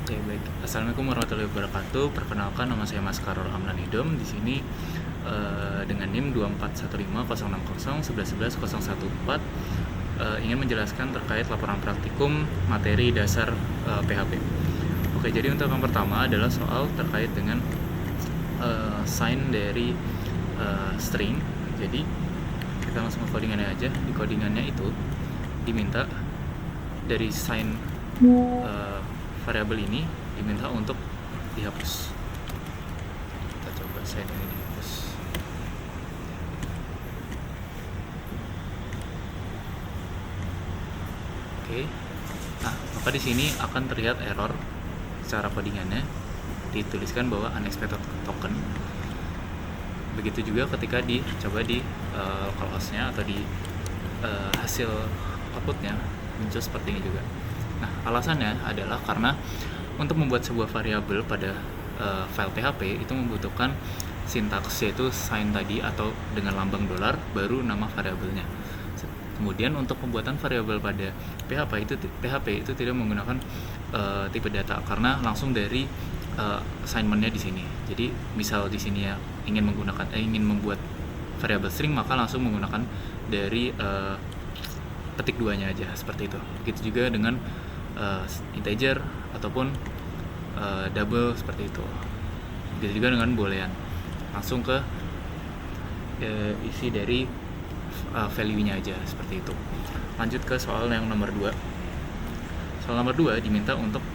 Oke, baik. Assalamualaikum warahmatullahi wabarakatuh. Perkenalkan, nama saya Mas Karol Amlanidom. Di sini dengan NIM 241506011111014 ingin menjelaskan terkait laporan praktikum materi dasar PHP. Oke, jadi untuk yang pertama adalah soal terkait dengan sign dari string. Jadi kita langsung ke codingannya aja. Di codingannya itu diminta dari sign variabel ini diminta untuk dihapus. Kita coba sign ini dihapus. Oke. Nah, maka di sini akan terlihat error secara codingannya, dituliskan bahwa unexpected token. Begitu juga ketika dicoba di localhost-nya atau di hasil output-nya muncul seperti ini juga. Nah, alasannya adalah karena untuk membuat sebuah variabel pada file PHP itu membutuhkan sintaks, yaitu sign tadi atau dengan lambang dolar baru nama variabelnya. Kemudian untuk pembuatan variabel pada PHP itu tidak menggunakan tipe data karena langsung dari assignment-nya di sini. Jadi misal di sini ya ingin membuat variabel string, maka langsung menggunakan dari petik 2-nya aja, seperti itu. Begitu juga dengan integer ataupun double, seperti itu. Begitu juga dengan boolean, langsung ke isi dari value-nya aja, seperti itu. Lanjut ke soal yang nomor 2. Soal nomor 2 diminta untuk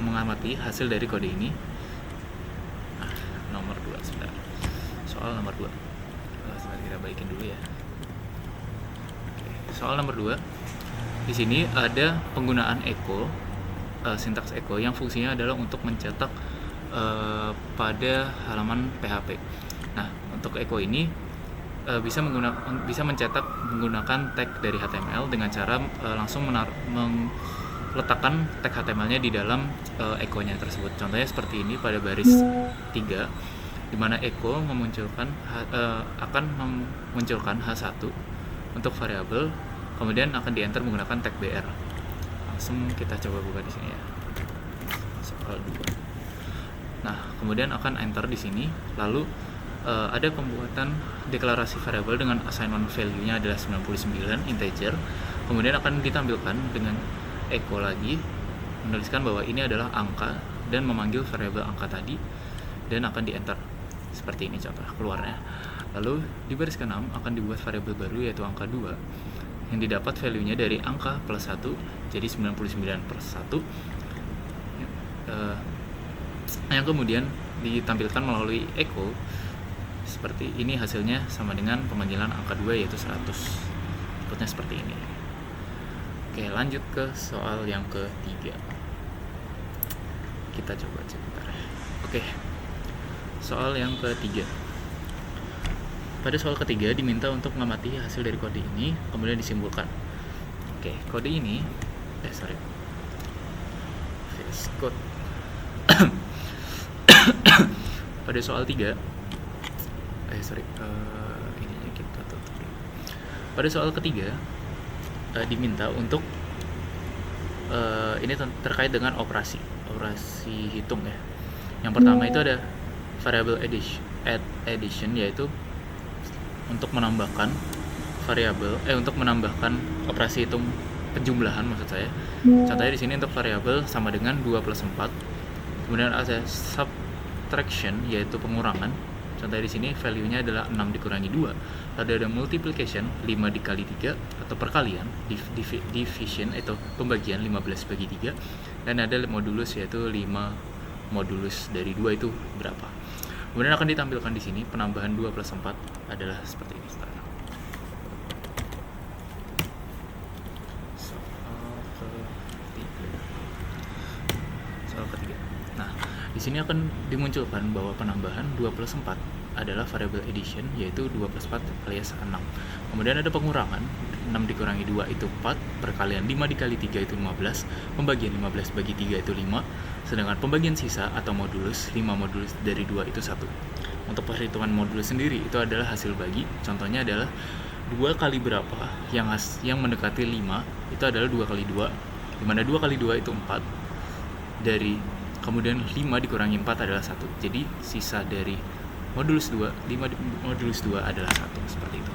mengamati hasil dari kode ini. Nah, nomor 2 sebentar. Soal nomor 2. Sebentar, kita baikin dulu ya. Oke, soal nomor 2. Di sini ada penggunaan echo, sintaks echo yang fungsinya adalah untuk mencetak pada halaman PHP. Nah, untuk echo ini bisa mencetak menggunakan tag dari HTML dengan cara langsung meletakkan tag HTML-nya di dalam echo-nya tersebut. Contohnya seperti ini pada baris 3, di mana echo akan memunculkan H1 untuk variabel, kemudian akan di-enter menggunakan tag BR. Langsung kita coba buka di sini ya. Soal 2. Nah, kemudian akan enter di sini, lalu ada pembuatan deklarasi variabel dengan assignment value-nya adalah 99 integer. Kemudian akan ditampilkan dengan echo lagi, menuliskan bahwa ini adalah angka dan memanggil variabel angka tadi, dan akan di-enter. Seperti ini contoh keluarnya. Lalu di baris ke-6 akan dibuat variabel baru, yaitu angka 2, yang didapat value-nya dari angka plus 1, jadi 99 plus 1, yang kemudian ditampilkan melalui echo. Seperti ini hasilnya sama dengan pemanggilan angka 2, yaitu 100. Outputnya seperti ini. Oke, lanjut ke soal yang ketiga. Kita coba sebentar ya. Oke, soal yang ketiga. Pada soal ketiga diminta untuk mengamati hasil dari kode ini, kemudian disimpulkan. Oke, kode ini VS Code. Pada soal 3 ininya kita tutup. Pada soal ketiga diminta untuk ini terkait dengan operasi hitung ya. Yang pertama itu ada variable addition, yaitu untuk menambahkan operasi hitung penjumlahan, maksud saya. Contohnya di sini untuk variabel sama dengan 2 plus 4. Kemudian ada subtraction, yaitu pengurangan. Contohnya di sini value-nya adalah 6 dikurangi 2. Lalu ada multiplication, 5 dikali 3 atau perkalian, division itu pembagian 15 bagi 3, dan ada modulus, yaitu 5 modulus dari 2 itu berapa. Kemudian akan ditampilkan di sini penambahan 2 plus 4 adalah seperti ini. Soal ketiga. Nah, di sini akan dimunculkan bahwa penambahan 2 plus 4 adalah variable addition, yaitu 2 plus 4 alias 6. Kemudian ada pengurangan, 6 dikurangi 2 itu 4, perkalian 5 dikali 3 itu 15, pembagian 15 bagi 3 itu 5, sedangkan pembagian sisa atau modulus, 5 modulus dari 2 itu 1. Untuk perhitungan modulus sendiri itu adalah hasil bagi. Contohnya adalah 2 kali berapa yang mendekati 5, itu adalah 2 kali 2, dimana 2 kali 2 itu 4, dari kemudian 5 dikurangi 4 adalah 1. Jadi sisa dari modulus 2, 5 modulus 2 adalah 1, seperti itu.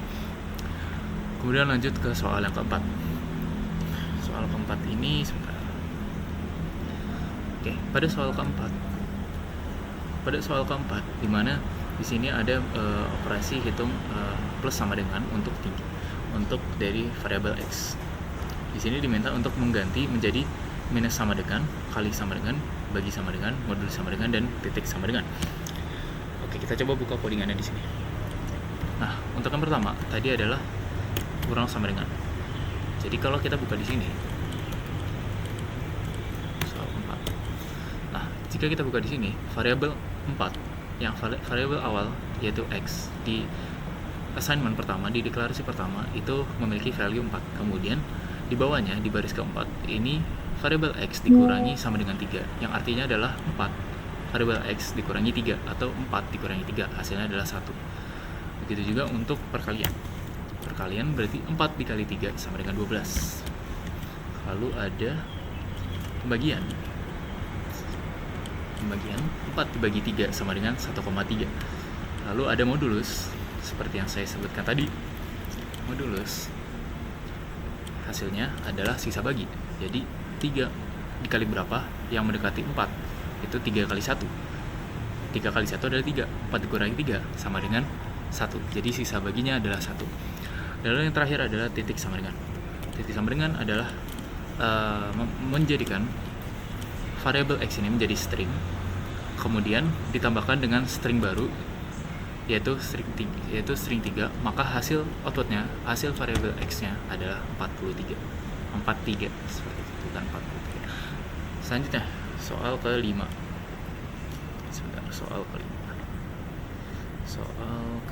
Kemudian lanjut ke soal yang keempat. Soal keempat ini sebentar. Oke, pada soal keempat di mana di sini ada operasi hitung plus sama dengan untuk dari variabel x. Di sini diminta untuk mengganti menjadi minus sama dengan, kali sama dengan, bagi sama dengan, modul sama dengan, dan titik sama dengan. Oke, kita coba buka codingannya di sini. Nah, untuk yang pertama tadi adalah kurang sama dengan. Jadi kalau kita buka di sini soal 4. Nah, jika kita buka di sini variabel 4 yang variabel awal yaitu x di assignment pertama, di deklarasi pertama itu memiliki value 4. Kemudian di bawahnya di baris keempat ini variabel x dikurangi sama dengan 3, yang artinya adalah 4 variabel x dikurangi 3 atau 4 dikurangi 3 hasilnya adalah 1. Begitu juga untuk perkalian berarti 4 dikali 3 sama dengan 12. Lalu ada pembagian 4 dibagi 3 sama dengan 1,3. Lalu ada modulus seperti yang saya sebutkan tadi. Modulus hasilnya adalah sisa bagi. Jadi 3 dikali berapa yang mendekati 4, itu 3 kali 1. 3 kali 1 adalah 3, 4 dikurangi 3 sama dengan 1. Jadi sisa baginya adalah 1. Lalu yang terakhir adalah titik sama dengan. Titik sama dengan adalah menjadikan variabel x ini menjadi string, kemudian ditambahkan dengan string baru yaitu string 3, maka hasil outputnya, hasil variabel x nya adalah 43 seperti itu, bukan 43. Selanjutnya soal ke-5. Soal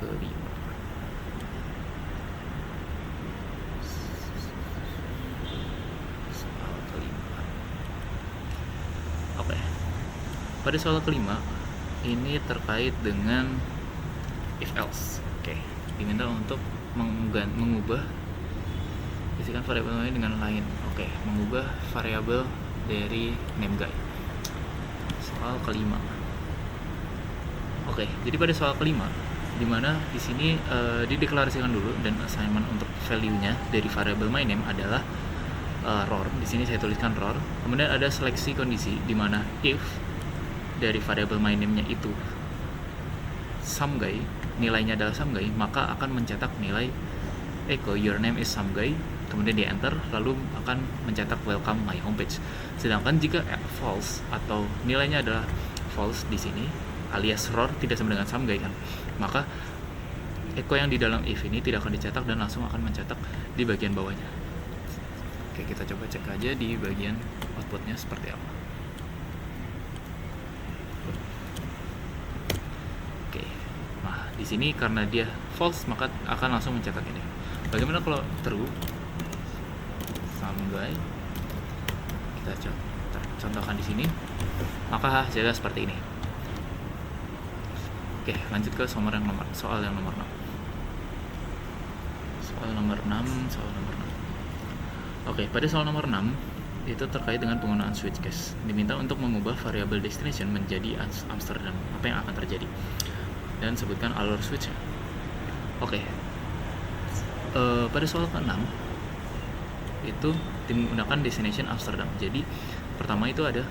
ke-5. Oke. Pada soal kelima ini terkait dengan if else. Oke. Diminta untuk mengubah isikan variabel lain dengan lain. Oke, mengubah variabel dari name guy. Soal kelima. Oke, jadi pada soal kelima di mana di sini dideklarasikan dulu dan assignment untuk value-nya dari variabel my name adalah ROR. Di sini saya tuliskan ROR. Kemudian ada seleksi kondisi di mana if dari variabel my name-nya itu some guy, nilainya adalah some guy, maka akan mencetak nilai echo your name is some guy, kemudian di enter, lalu akan mencetak welcome my homepage. Sedangkan jika false atau nilainya adalah false di sini alias ROR tidak sama dengan some guy kan, maka echo yang di dalam if ini tidak akan dicetak dan langsung akan mencetak di bagian bawahnya. Oke, kita coba cek aja di bagian outputnya seperti apa. Oke, nah di sini karena dia false maka akan langsung mencetak ini. Bagaimana kalau true? Some guy. Kita contohkan di sini, maka hasilnya seperti ini. Oke, lanjut ke soal yang nomor 6. Soal nomor 6. Oke, pada soal nomor 6 itu terkait dengan penggunaan switch case. Diminta untuk mengubah variabel destination menjadi Amsterdam. Apa yang akan terjadi? Dan sebutkan alur switch-nya. Oke. Pada soal ke-6 itu menggunakan destination Amsterdam. Jadi pertama itu ada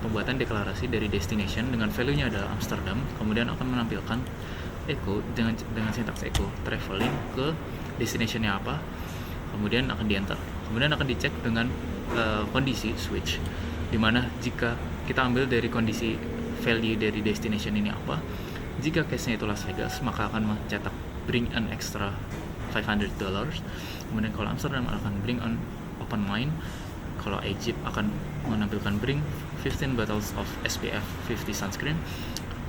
pembuatan deklarasi dari destination dengan value-nya adalah Amsterdam, kemudian akan menampilkan echo dengan sintaks echo traveling ke destination-nya apa, kemudian akan di-enter. Kemudian akan dicek dengan kondisi switch, dimana jika kita ambil dari kondisi value dari destination ini apa, jika case-nya itu Las Vegas, maka akan mencetak bring an extra $500. Kemudian kalau Amsterdam akan bring on open mind. Kalau Egypt akan menampilkan bring 15 bottles of SPF 50 sunscreen.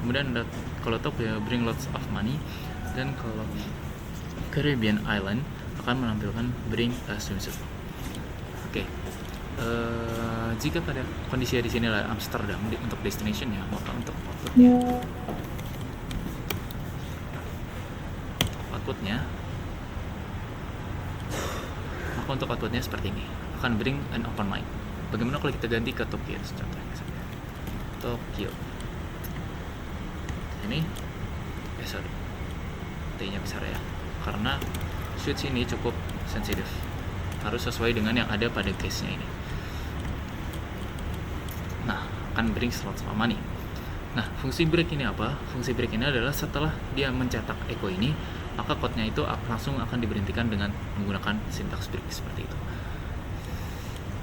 Kemudian kalau Tokyo bring lots of money. Dan kalau Caribbean Island akan menampilkan bring a swimsuit. Oke. Jika pada kondisi di sini adalah Amsterdam untuk destination-nya, maka untuk outputnya seperti ini, akan bring an open mind. bagaimana kalau kita ganti ke Tokyo contohnya saja. Tokyo ini T-nya besar ya, karena switch ini cukup sensitif, harus sesuai dengan yang ada pada case-nya ini. Nah, akan bring slot lama nih. Nah, fungsi break ini apa? Fungsi break ini adalah setelah dia mencetak echo ini, maka code-nya itu langsung akan diberhentikan dengan menggunakan syntax break seperti itu.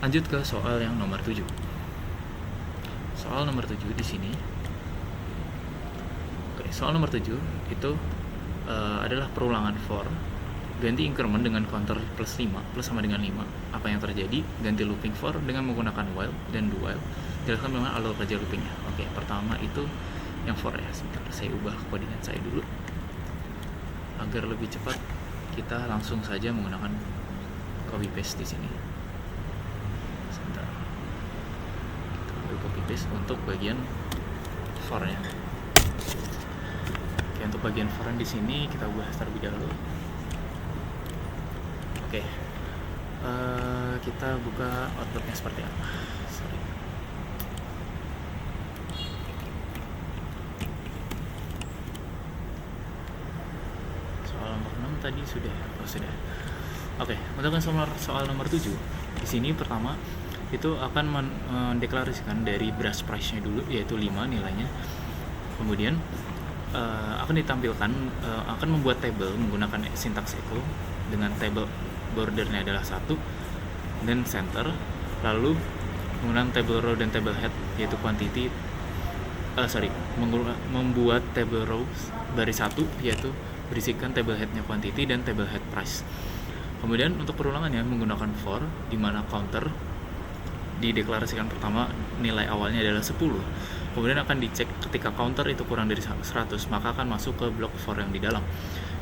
Lanjut ke soal yang nomor 7. Soal nomor 7 di sini. Oke, soal nomor 7 itu adalah perulangan for, ganti increment dengan counter plus 5, plus sama dengan 5. Apa yang terjadi? Ganti looping for dengan menggunakan while dan do while. Jelaskan memang alur kerja loopingnya. Oke, pertama itu yang for ya. Sebentar, saya ubah koordinat saya dulu agar lebih cepat. Kita langsung saja menggunakan copy paste di sini. Sebentar, kita ambil copy paste untuk bagian for-nya. Oke, untuk bagian for di sini kita ubah terlebih dahulu. Oke, kita buka outputnya seperti apa. Sorry. Soal nomor 6 tadi sudah. Sudah. Oke, untuk soal nomor 7. Di sini pertama itu akan mendeklarasikan dari brush price-nya dulu, yaitu 5 nilainya. Kemudian akan ditampilkan, akan membuat table menggunakan syntax echo dengan table bordernya adalah 1 dan center, lalu menggunakan table row dan table head yaitu quantity, membuat table row baris 1 yaitu berisikan table headnya quantity dan table head price. Kemudian untuk perulangannya menggunakan for, di mana counter dideklarasikan pertama nilai awalnya adalah 10. Kemudian akan dicek ketika counter itu kurang dari 100, maka akan masuk ke blok for yang di dalam,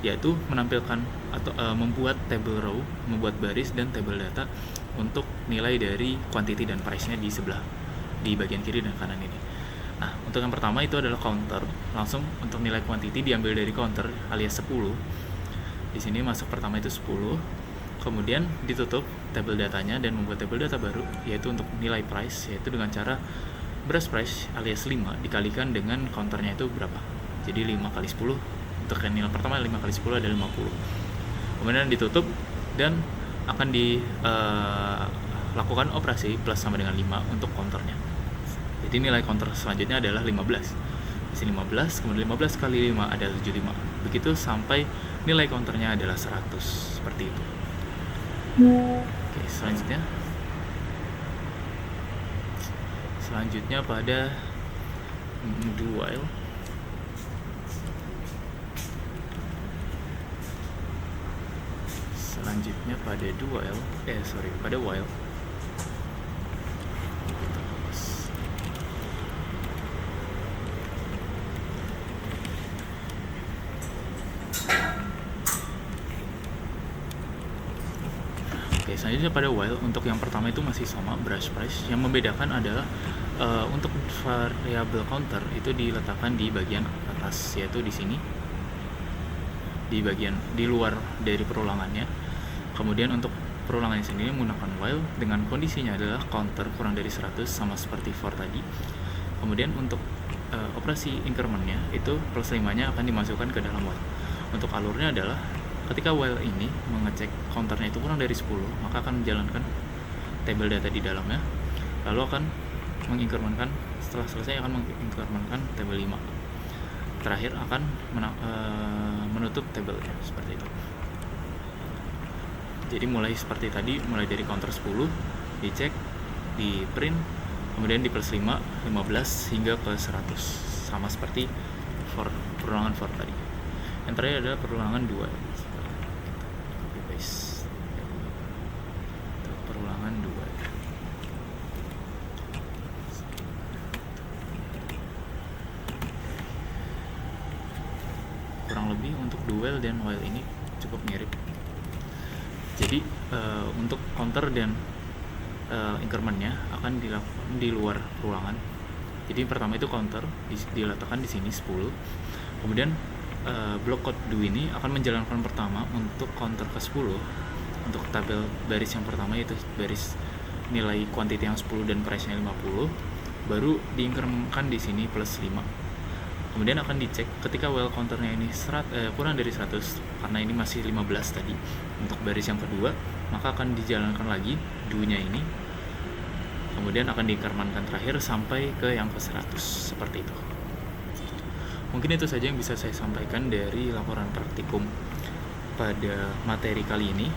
yaitu menampilkan atau membuat table row, membuat baris dan table data untuk nilai dari quantity dan price-nya di sebelah, di bagian kiri dan kanan ini. Nah, untuk yang pertama itu adalah counter, langsung untuk nilai quantity diambil dari counter alias 10. Di sini masuk pertama itu 10. Kemudian ditutup table datanya dan membuat table data baru, yaitu untuk nilai price, yaitu dengan cara brush price alias 5 dikalikan dengan counternya itu berapa. Jadi 5 kali 10, untuk nilai pertama 5 kali 10 adalah 50. Kemudian ditutup dan akan dilakukan operasi plus sama dengan 5 untuk counternya. Jadi nilai counter selanjutnya adalah 15. Di sini 15, kemudian 15 kali 5 adalah 75. Begitu sampai nilai counternya adalah 100, seperti itu. Oke, selanjutnya pada do while. Pada while. Oke, selanjutnya pada while, untuk yang pertama itu masih sama brush price. Yang membedakan adalah untuk variabel counter itu diletakkan di bagian atas, yaitu di sini, di bagian di luar dari perulangannya. Kemudian untuk perulangannya sendiri menggunakan while dengan kondisinya adalah counter kurang dari 100 sama seperti for tadi. Kemudian untuk operasi incrementnya itu plus 5-nya akan dimasukkan ke dalam while. Untuk alurnya adalah ketika while ini mengecek counternya itu kurang dari 10, maka akan menjalankan table data di dalamnya, lalu akan mengincrementkan, setelah selesai akan mengincrementkan table 5. Terakhir akan menutup table-nya, seperti itu. Jadi mulai seperti tadi, mulai dari counter 10, dicek, di print, kemudian di plus 5, 15 hingga ke 100, sama seperti perulangan for tadi. Yang terakhir adalah perulangan 2. Copy paste. Perulangan 2. Kurang lebih untuk dual dan while ini cukup mirip. Jadi untuk counter dan incrementnya akan dilakukan di luar perulangan. Jadi pertama itu counter diletakkan di sini 10. Kemudian blok code do ini akan menjalankan pertama untuk counter ke 10 untuk tabel baris yang pertama, yaitu baris nilai quantity yang 10 dan price-nya 50, baru diincrementkan di sini plus 5. Kemudian akan dicek ketika well counternya ini kurang dari 100, karena ini masih 15 tadi untuk baris yang kedua, maka akan dijalankan lagi do-nya ini, kemudian akan diincrementkan terakhir sampai ke yang ke 100, seperti itu. Mungkin itu saja yang bisa saya sampaikan dari laporan praktikum pada materi kali ini.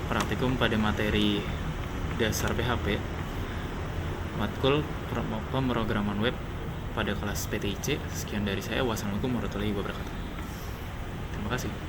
Praktikum pada materi dasar PHP, matkul pemrograman web pada kelas PTIC. Sekian dari saya. Wassalamualaikum warahmatullahi wabarakatuh. Terima kasih.